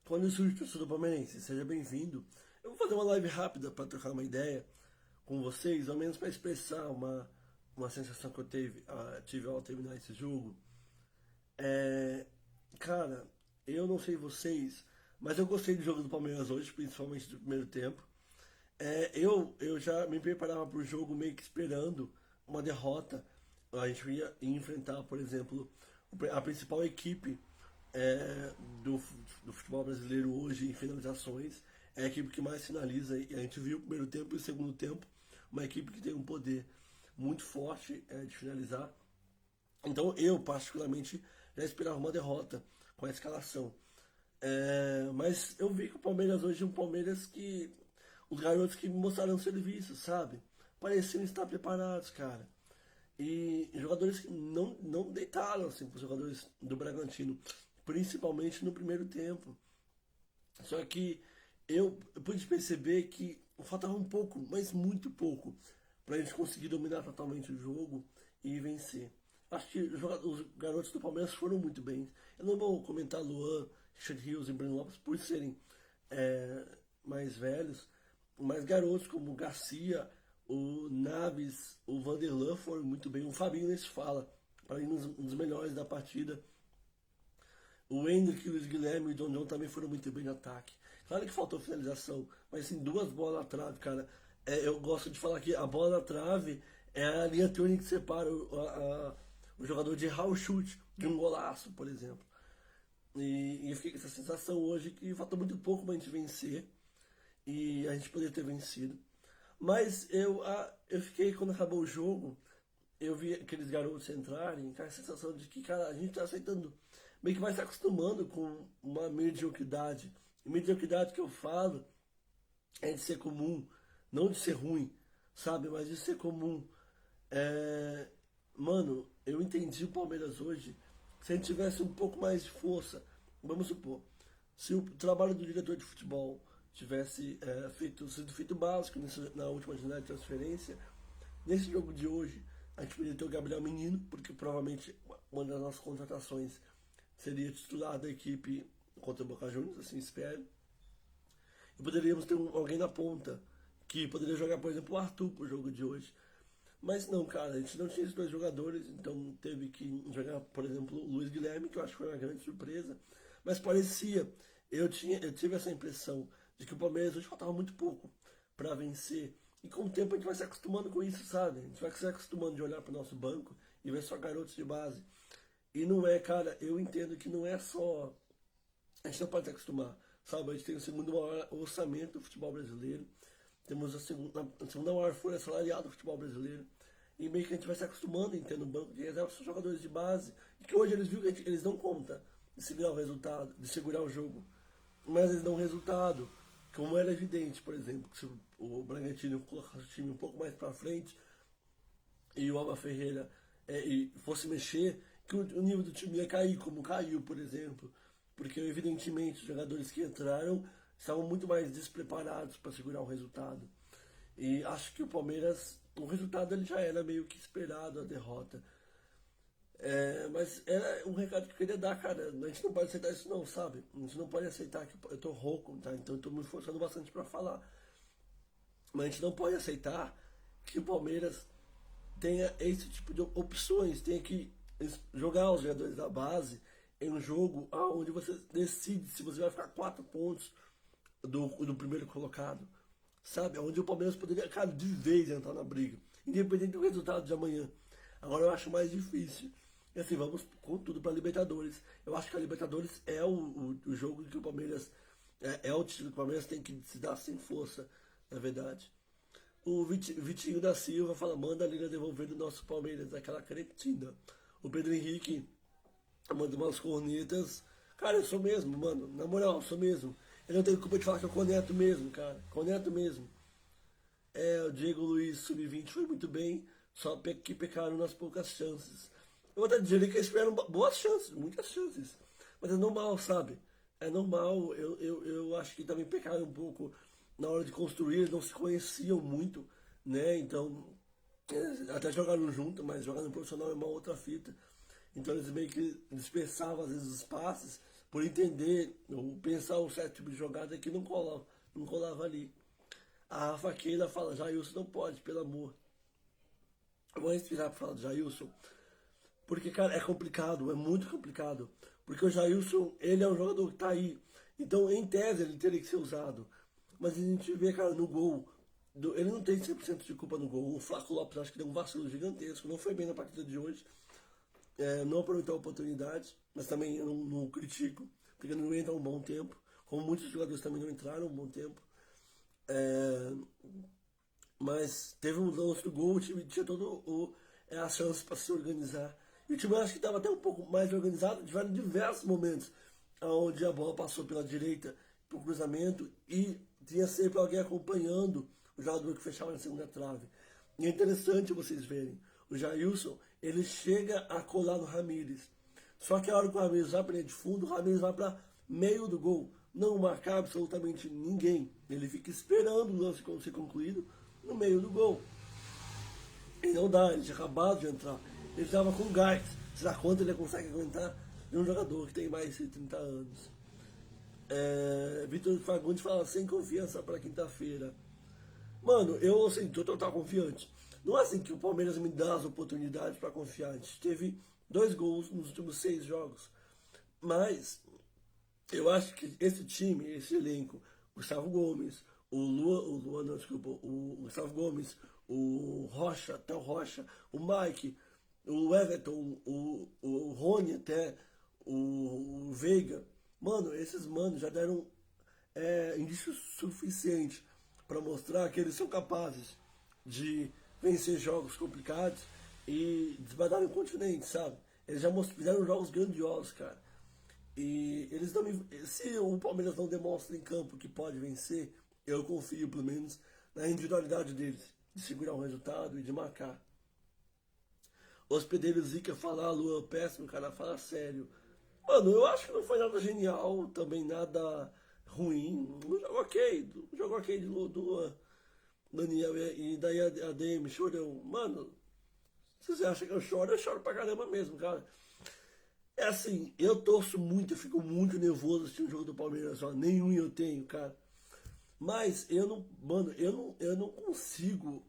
Quando surge o torcedor palmeirense, seja bem-vindo. Eu vou fazer uma live rápida para trocar uma ideia com vocês, ao menos para expressar uma sensação que eu tive ao terminar esse jogo. É, cara, eu não sei vocês, mas eu gostei do jogo do Palmeiras hoje, principalmente do primeiro tempo. Eu já me preparava para o jogo meio que esperando uma derrota. A gente ia enfrentar, por exemplo, a principal equipe é, do, do futebol brasileiro hoje em finalizações. É a equipe que mais finaliza. E a gente viu o primeiro tempo e o segundo tempo. Uma equipe que tem um poder muito forte de finalizar. Então eu, particularmente, já esperava uma derrota com a escalação. Mas eu vi que o Palmeiras hoje é um Palmeiras que os garotos que mostraram serviço, sabe? Pareciam estar preparados, cara. E jogadores que não deitaram assim, para os jogadores do Bragantino, principalmente no primeiro tempo. Só que eu pude perceber que faltava um pouco, mas muito pouco, para a gente conseguir dominar totalmente o jogo e vencer. Acho que os garotos do Palmeiras foram muito bem. Eu não vou comentar Luan, Richard Rios e Breno Lopes por serem mais velhos, mas garotos como o Garcia, o Naves, o Vanderlan foram muito bem. O Fabinho nem se fala, para mim um dos melhores da partida. O Hendrick, o Luiz Guilherme e o John também foram muito bem no ataque. Claro que faltou finalização, mas assim, duas bolas na trave, cara. Eu gosto de falar que a bola na trave é a linha tênue que separa o jogador de errar o chute de um golaço, por exemplo. E eu fiquei com essa sensação hoje que faltou muito pouco pra gente vencer. E a gente poderia ter vencido. Mas eu fiquei, quando acabou o jogo, eu vi aqueles garotos entrarem, com a sensação de que, cara, a gente tá aceitando, meio que vai se acostumando com uma mediocridade. E mediocridade que eu falo é de ser comum, não de ser ruim, sabe? Mas de ser comum. É... Mano, eu entendi o Palmeiras hoje. Se a gente tivesse um pouco mais de força, vamos supor, se o trabalho do diretor de futebol tivesse sido feito básico na última janela de transferência, nesse jogo de hoje, a gente poderia ter o Gabriel Menino, porque provavelmente uma das nossas contratações seria titular da equipe contra o Boca Juniors, assim espero. E poderíamos ter alguém na ponta, que poderia jogar, por exemplo, o Arthur pro jogo de hoje. Mas não, cara, a gente não tinha esses dois jogadores, então teve que jogar, por exemplo, o Luiz Guilherme, que eu acho que foi uma grande surpresa. Mas parecia, eu tive essa impressão de que o Palmeiras hoje faltava muito pouco para vencer. E com o tempo a gente vai se acostumando com isso, sabe? A gente vai se acostumando de olhar para o nosso banco e ver só garotos de base. E não é, cara, eu entendo que não é só. A gente não pode se acostumar, sabe? A gente tem o segundo maior orçamento do futebol brasileiro, temos a segunda maior folha salarial do futebol brasileiro, e meio que a gente vai se acostumando em ter no banco de reserva são jogadores de base, e que hoje eles viram que eles dão conta de segurar o resultado, de segurar o jogo, mas eles dão resultado, como era evidente, por exemplo, que se o Bragantino colocasse o time um pouco mais para frente, e o Alba Ferreira e fosse mexer, que o nível do time ia cair, como caiu, por exemplo. Porque, evidentemente, os jogadores que entraram estavam muito mais despreparados para segurar o resultado. E acho que o Palmeiras, o resultado ele já era meio que esperado, a derrota. Mas era um recado que eu queria dar, cara. A gente não pode aceitar isso não, sabe? A gente não pode aceitar que eu tô rouco, tá? Então eu tô me esforçando bastante para falar. Mas a gente não pode aceitar que o Palmeiras tenha esse tipo de opções, tenha que jogar os jogadores da base em um jogo onde você decide se você vai ficar 4 pontos do primeiro colocado, sabe? Onde o Palmeiras poderia, cara, de vez entrar na briga, independente do resultado de amanhã. Agora eu acho mais difícil. E assim, vamos com tudo para Libertadores. Eu acho que a Libertadores é o jogo que o Palmeiras. É o título que o Palmeiras tem que se dar sem força, na verdade. O Vitinho da Silva fala, manda a Liga devolver do nosso Palmeiras, aquela cretina. O Pedro Henrique manda umas cornetas. Cara, eu sou mesmo, mano. Na moral, eu sou mesmo. Eu não tenho culpa de falar que eu corneto mesmo, cara. Corneto mesmo. O Diego Luiz, sub-20, foi muito bem, só que pecaram nas poucas chances. Eu vou até dizer que eles tiveram boas chances, muitas chances. Mas é normal, sabe? É normal. Eu acho que também pecaram um pouco na hora de construir, eles não se conheciam muito, né? Então, até jogaram junto, mas jogar no profissional é uma outra fita. Então eles meio que dispersavam às vezes os passes por entender, ou pensar um certo tipo de jogada que não colava ali. A Rafa Keila fala, Jailson não pode, pelo amor. Eu vou respirar pra falar do Jailson, porque, cara, é complicado, é muito complicado. Porque o Jailson, ele é um jogador que tá aí. Então, em tese, ele teria que ser usado. Mas a gente vê, cara, no gol, ele não tem 100% de culpa no gol. O Flaco Lopes acho que deu um vacilo gigantesco, não foi bem na partida de hoje. Não aproveitou a oportunidade, mas também eu não critico, porque não entra um bom tempo. Como muitos jogadores também não entraram um bom tempo. É, mas teve um lance do gol, o time tinha todo a chance para se organizar. E o time acho que estava até um pouco mais organizado, tiveram diversos momentos onde a bola passou pela direita para o cruzamento e tinha sempre alguém acompanhando o jogador que fechava na segunda trave. E é interessante vocês verem, o Jailson, ele chega a colar no Ramires. Só que a hora que o Ramires vai para linha de fundo, o Ramires vai para meio do gol. Não marcar absolutamente ninguém. Ele fica esperando o lance ser concluído no meio do gol. E não dá, ele tinha acabado de entrar. Ele estava com gás. Será quanto ele consegue aguentar de um jogador que tem mais de 30 anos? Vitor Fagundes fala sem confiança para quinta-feira. Mano, eu assim, tô total confiante. Não é assim que o Palmeiras me dá as oportunidades para confiar. A gente teve 2 gols nos últimos 6 jogos. Mas eu acho que esse time, esse elenco, Gustavo Gomes, o Luan não, desculpa, o Gustavo Gomes, o Rocha, até o Rocha, o Mike, o Everton, o Rony até, o Veiga. Mano, esses manos já deram indício suficiente para mostrar que eles são capazes de vencer jogos complicados e desbadarem o continente, sabe? Eles já fizeram jogos grandiosos, cara. E eles não me, se o Palmeiras não demonstra em campo que pode vencer, eu confio pelo menos na individualidade deles, de segurar o resultado e de marcar. Hospedeiro Zica fala, Luan, péssimo, cara, fala sério. Mano, eu acho que não foi nada genial, também nada ruim. Um jogo ok do Luan. Daniel, e daí a DM chorou. Mano, se você acha que eu choro pra caramba mesmo, cara. É assim, eu torço muito, eu fico muito nervoso assistindo o jogo do Palmeiras, ó. Nenhum eu tenho, cara. Mas eu não, mano, eu não consigo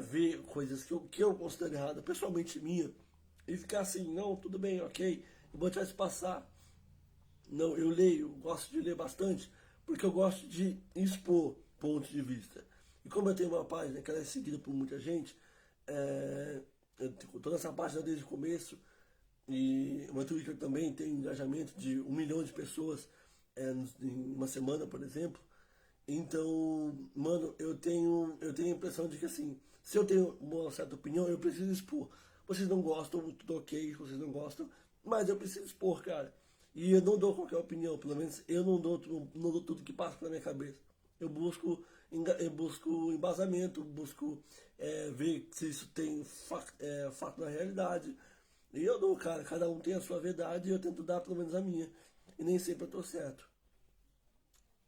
ver coisas que eu considero erradas, pessoalmente minha, e ficar assim, não, tudo bem, ok, eu vou deixar isso passar. Não, eu leio, gosto de ler bastante, porque eu gosto de expor pontos de vista. E como eu tenho uma página que ela é seguida por muita gente, eu tenho toda essa página desde o começo, e o meu Twitter também tem engajamento de 1 milhão de pessoas em uma semana, por exemplo. Então, mano, eu tenho a impressão de que assim, se eu tenho uma certa opinião, eu preciso expor. Vocês não gostam, tudo ok, vocês não gostam, mas eu preciso expor, cara. E eu não dou qualquer opinião, pelo menos eu não dou tudo que passa pela minha cabeça. Eu busco embasamento, busco ver se isso tem fato na realidade. E eu dou, cara, cada um tem a sua verdade e eu tento dar pelo menos a minha. E nem sempre eu tô certo.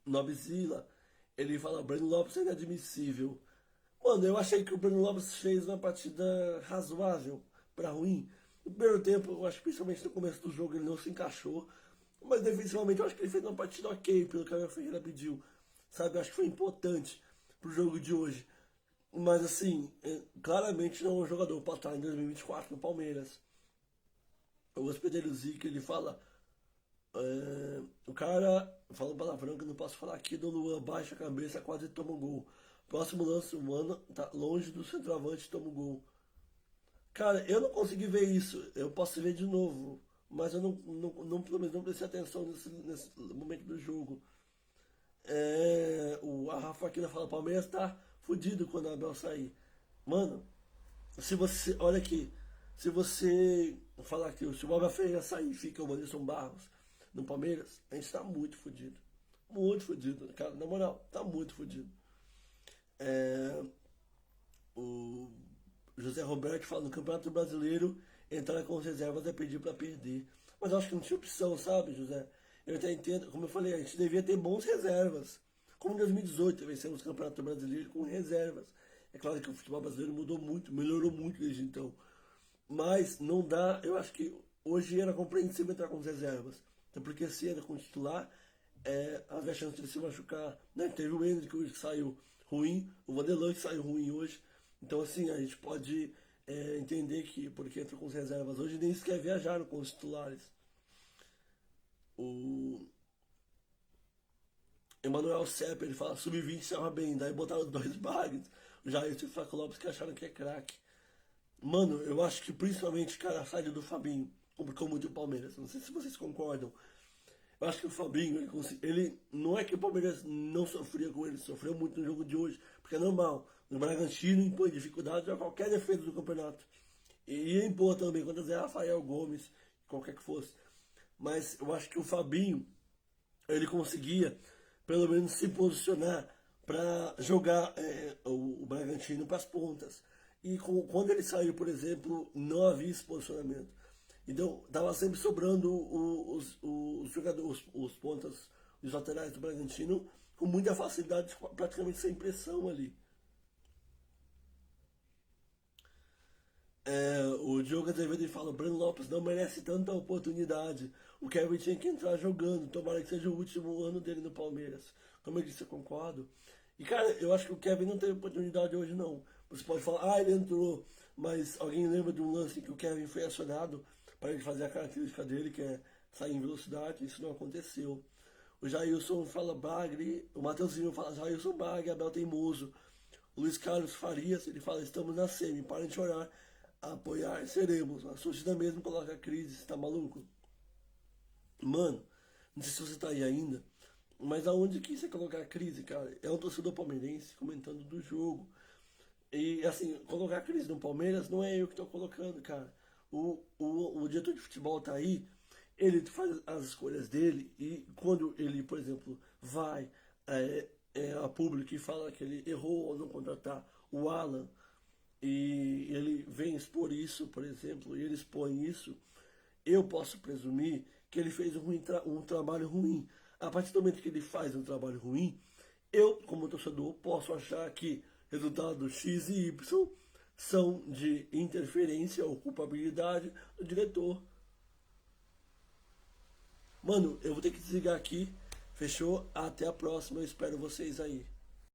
Nobzilla, ele fala, Breno Lopes é inadmissível. Mano, eu achei que o Breno Lopes fez uma partida razoável pra ruim. No primeiro tempo, eu acho que principalmente no começo do jogo ele não se encaixou. Mas defensivamente eu acho que ele fez uma partida ok, pelo que a Ferreira pediu. Sabe, eu acho que foi importante pro jogo de hoje. Mas assim, claramente não é um jogador pra estar em 2024 no Palmeiras. O hospedeiro Zica, ele fala. O cara fala um palavrão que eu não posso falar aqui. Do Luan baixa a cabeça, quase toma um gol. Próximo lance humano, tá longe do centroavante, toma um gol. Cara, eu não consegui ver isso. Eu posso ver de novo. Mas eu pelo menos não prestei atenção nesse momento do jogo. A Rafa Aquila fala: Palmeiras tá fudido quando a Abel sair. Mano, se você. Olha aqui. Se você falar que se o Abel Ferreira sair, fica o Anderson Barros no Palmeiras, a gente tá muito fudido. Muito fudido, cara. Na moral, tá muito fudido. O José Roberto fala: no Campeonato Brasileiro, entrar com as reservas é pedir pra perder. Mas eu acho que não tinha opção, sabe, José? Eu até entendo, como eu falei, a gente devia ter bons reservas. Como em 2018, vencemos o Campeonato Brasileiro com reservas. É claro que o futebol brasileiro mudou muito, melhorou muito desde então. Mas não dá, eu acho que hoje era compreensível entrar com as reservas. Então, porque se entra com titular, havia a chance de ele se machucar. Né? Teve o Hendrick hoje que saiu ruim, o Vanderlan que saiu ruim hoje. Então, assim, a gente pode entender que, porque entra com as reservas hoje, nem sequer viajaram com os titulares. O Emanuel Sepp, ele fala, sub-20 estava bem, daí botaram dois bagres, o Jair e o Flaco Lopes que acharam que é craque. Mano, eu acho que principalmente, cara, a saída do Fabinho complicou muito o Palmeiras. Não sei se vocês concordam. Eu acho que o Fabinho, ele não é que o Palmeiras não sofria com ele, sofreu muito no jogo de hoje, porque é normal. O Bragantino impõe dificuldade a qualquer defesa do campeonato. E ia impor também contra o Zé Rafael Gomes, qualquer que fosse. Mas eu acho que o Fabinho, ele conseguia pelo menos se posicionar para jogar o Bragantino para as pontas. E quando ele saiu, por exemplo, não havia esse posicionamento. Então, estava sempre sobrando os jogadores, os pontas, os laterais do Bragantino com muita facilidade, praticamente sem pressão ali. O Diogo Azevedo fala, o Breno Lopes não merece tanta oportunidade. O Kevin tinha que entrar jogando, tomara que seja o último ano dele no Palmeiras. Como eu disse, eu concordo. E cara, eu acho que o Kevin não teve oportunidade hoje não. Você pode falar, ele entrou, mas alguém lembra de um lance em que o Kevin foi acionado para ele fazer a característica dele, que é sair em velocidade? Isso não aconteceu. O Jailson fala Bagre, o Matheusinho fala Jailson Bagre, Abel Teimoso. O Luiz Carlos Farias, ele fala, estamos na semi, parem de chorar, apoiar, seremos. A torcida mesmo coloca a crise, você tá maluco? Mano, não sei se você tá aí ainda, mas aonde que você colocar a crise, cara? É um torcedor palmeirense comentando do jogo. E assim, colocar a crise no Palmeiras não é eu que tô colocando, cara. O diretor de futebol tá aí, ele faz as escolhas dele e quando ele, por exemplo, vai a público e fala que ele errou ao não contratar o Alan e ele vem expor isso, por exemplo, e ele expõe isso, eu posso presumir que ele fez um trabalho ruim. A partir do momento que ele faz um trabalho ruim, eu, como torcedor, posso achar que resultados X e Y são de interferência ou culpabilidade do diretor. Mano, eu vou ter que desligar aqui. Fechou? Até a próxima. Eu espero vocês aí.